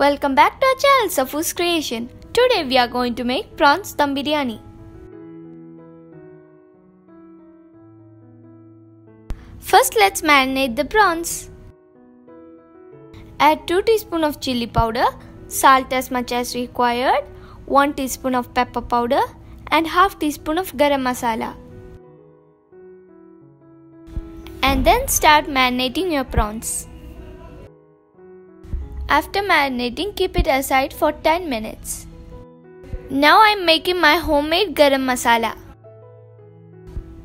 Welcome back to our channel Safu's Creation. Today we are going to make Prawns Dum Biriyani. First let's marinate the prawns. Add 2 teaspoons of chili powder, salt as much as required, 1 teaspoon of pepper powder and half teaspoon of garam masala. And then start marinating your prawns. After marinating, keep it aside for 10 minutes. Now I am making my homemade garam masala.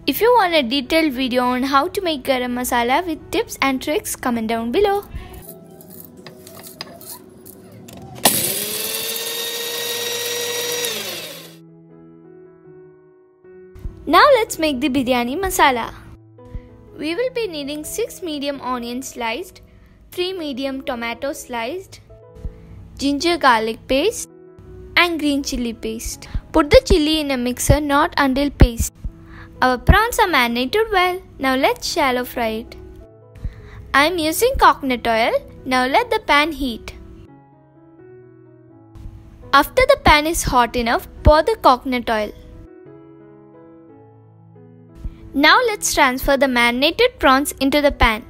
If you want a detailed video on how to make garam masala with tips and tricks, comment down below. Now let's make the biryani masala. We will be needing 6 medium onions sliced, 3 medium tomatoes sliced, ginger garlic paste and green chilli paste. Put the chilli in a mixer, not until paste. Our prawns are marinated well. Now let's shallow fry it. I am using coconut oil. Now let the pan heat. After the pan is hot enough, pour the coconut oil. Now let's transfer the marinated prawns into the pan.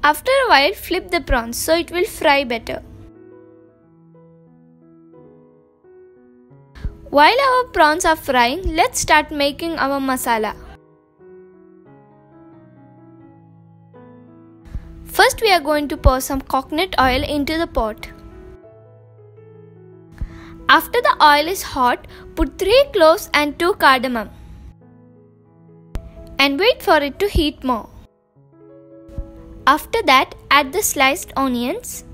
After a while, flip the prawns so it will fry better. While our prawns are frying, let's start making our masala. First, we are going to pour some coconut oil into the pot. After the oil is hot, put 3 cloves and 2 cardamom. And wait for it to heat more. After that, add the sliced onions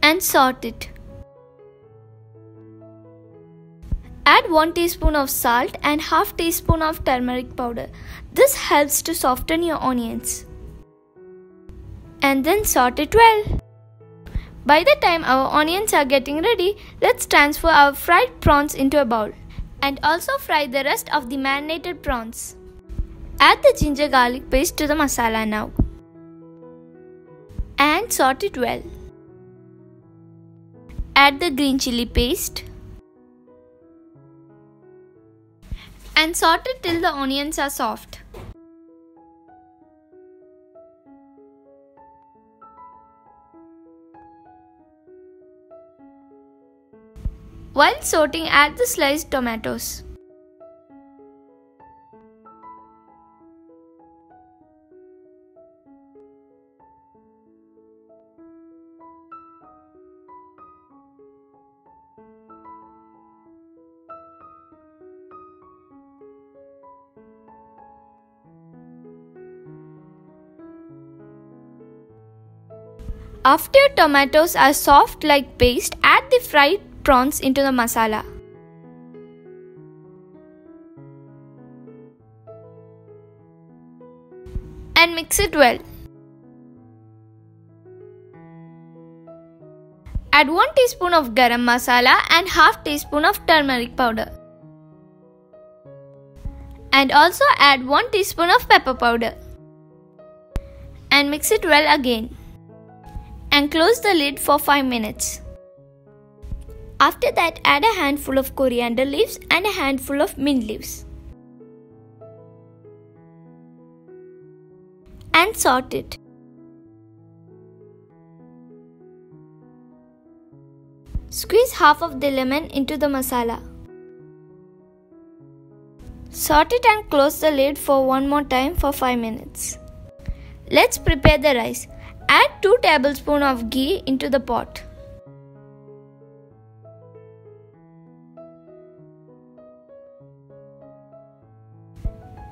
and saute it. Add 1 teaspoon of salt and half teaspoon of turmeric powder. This helps to soften your onions. And then saute it well. By the time our onions are getting ready, let's transfer our fried prawns into a bowl. And also fry the rest of the marinated prawns. Add the ginger garlic paste to the masala now. And saute it well. Add the green chilli paste. And saute it till the onions are soft. While sauteing, add the sliced tomatoes. After your tomatoes are soft like paste, add the fried prawns into the masala. And mix it well. Add 1 teaspoon of garam masala and half teaspoon of turmeric powder. And also add 1 teaspoon of pepper powder. And mix it well again. And close the lid for 5 minutes. After that, add a handful of coriander leaves and a handful of mint leaves. And saute it. Squeeze half of the lemon into the masala. Saute it and close the lid for one more time for 5 minutes. Let's prepare the rice. Add 2 tablespoons of ghee into the pot.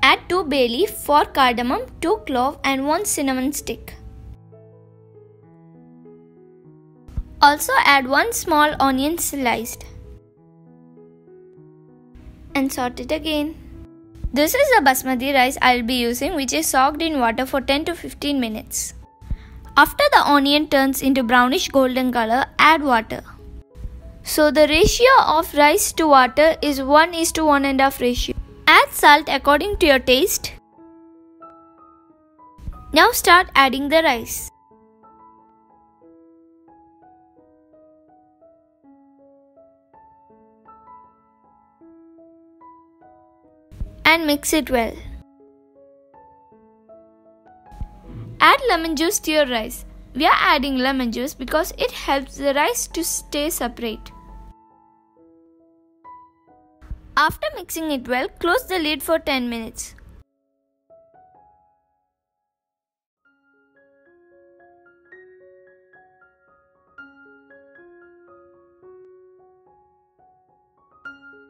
Add 2 bay leaf, 4 cardamom, 2 clove and 1 cinnamon stick. Also add 1 small onion sliced. And saute it again. This is the basmati rice I will be using, which is soaked in water for 10 to 15 minutes. After the onion turns into brownish golden color, add water. So the ratio of rice to water is 1:1.5 ratio. Add salt according to your taste. Now start adding the rice. And mix it well. Add lemon juice to your rice. We are adding lemon juice because it helps the rice to stay separate. After mixing it well, close the lid for 10 minutes.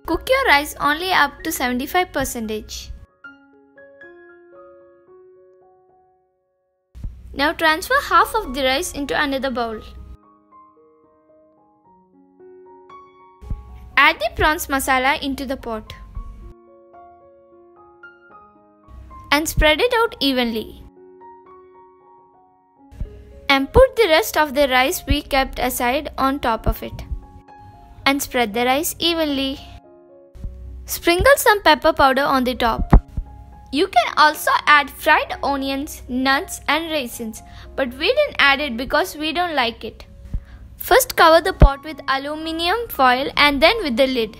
Cook your rice only up to 75%. Now transfer half of the rice into another bowl. Add the prawns masala into the pot and spread it out evenly. And put the rest of the rice we kept aside on top of it. And spread the rice evenly. Sprinkle some pepper powder on the top. You can also add fried onions, nuts and raisins, but we didn't add it because we don't like it. First cover the pot with aluminium foil and then with the lid.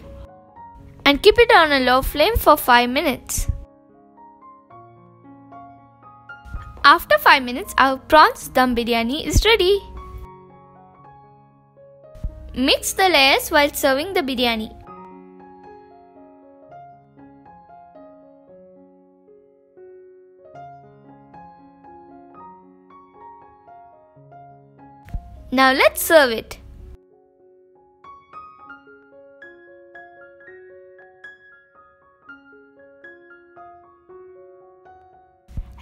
And keep it on a low flame for 5 minutes. After 5 minutes, our prawns dum biryani is ready. Mix the layers while serving the biryani. Now let's serve it.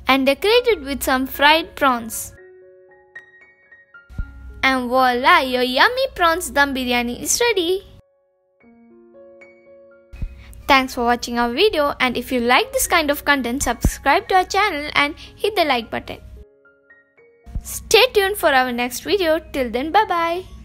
And decorate it with some fried prawns. And voila, your yummy prawns dum biryani is ready. Thanks for watching our video, and if you like this kind of content, subscribe to our channel and hit the like button. Stay tuned for our next video. Till then, bye bye.